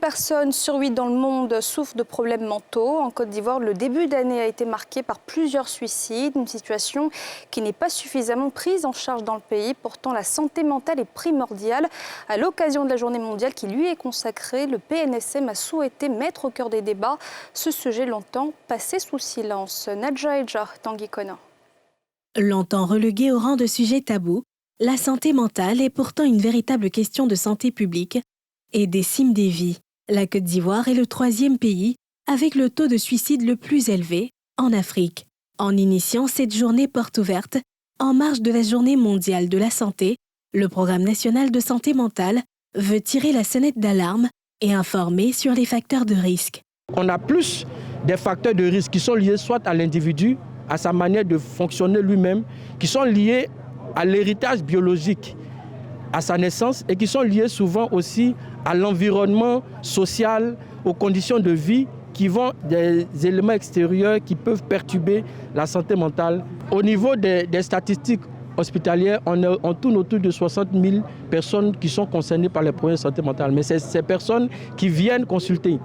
personnes sur 8 dans le monde souffrent de problèmes mentaux. En Côte d'Ivoire, le début d'année a été marqué par plusieurs suicides, une situation qui n'est pas suffisamment prise en charge dans le pays. Pourtant, la santé mentale est primordiale. À l'occasion de la journée mondiale qui lui est consacrée, le PNSM a souhaité mettre au cœur des débats ce sujet longtemps passé sous silence. Nadja Edja, Tanguy Kona. Longtemps relégué au rang de sujet tabou, la santé mentale est pourtant une véritable question de santé publique et décime des vies. La Côte d'Ivoire est le 3e pays avec le taux de suicide le plus élevé en Afrique. En initiant cette journée porte ouverte, en marge de la Journée mondiale de la santé, le Programme national de santé mentale veut tirer la sonnette d'alarme et informer sur les facteurs de risque. On a plus des facteurs de risque qui sont liés soit à l'individu, à sa manière de fonctionner lui-même, qui sont liés à l'héritage biologique, à sa naissance et qui sont liés souvent aussi à l'environnement social, aux conditions de vie qui vont des éléments extérieurs qui peuvent perturber la santé mentale. Au niveau des statistiques hospitalières, on tourne autour de 60 000 personnes qui sont concernées par les problèmes de santé mentale. Mais c'est ces personnes qui viennent consulter.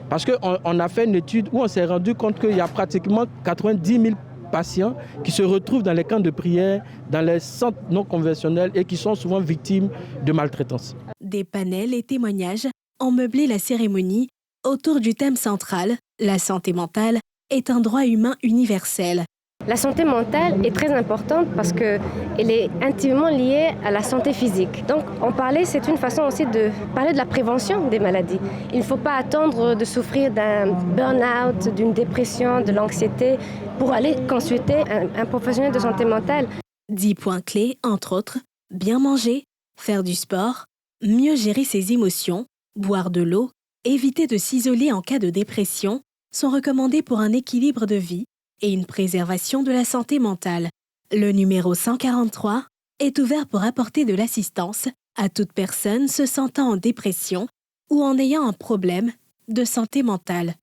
Parce qu'on a fait une étude où on s'est rendu compte qu'il y a pratiquement 90 000 patients qui se retrouvent dans les camps de prière, dans les centres non conventionnels et qui sont souvent victimes de maltraitance. Des panels et témoignages ont meublé la cérémonie autour du thème central « La santé mentale est un droit humain universel ». La santé mentale est très importante parce qu'elle est intimement liée à la santé physique. Donc en parler, c'est une façon aussi de parler de la prévention des maladies. Il ne faut pas attendre de souffrir d'un burn-out, d'une dépression, de l'anxiété pour aller consulter un professionnel de santé mentale. 10 points clés, entre autres, bien manger, faire du sport, mieux gérer ses émotions, boire de l'eau, éviter de s'isoler en cas de dépression, sont recommandés pour un équilibre de vie et une préservation de la santé mentale. Le numéro 143 est ouvert pour apporter de l'assistance à toute personne se sentant en dépression ou en ayant un problème de santé mentale.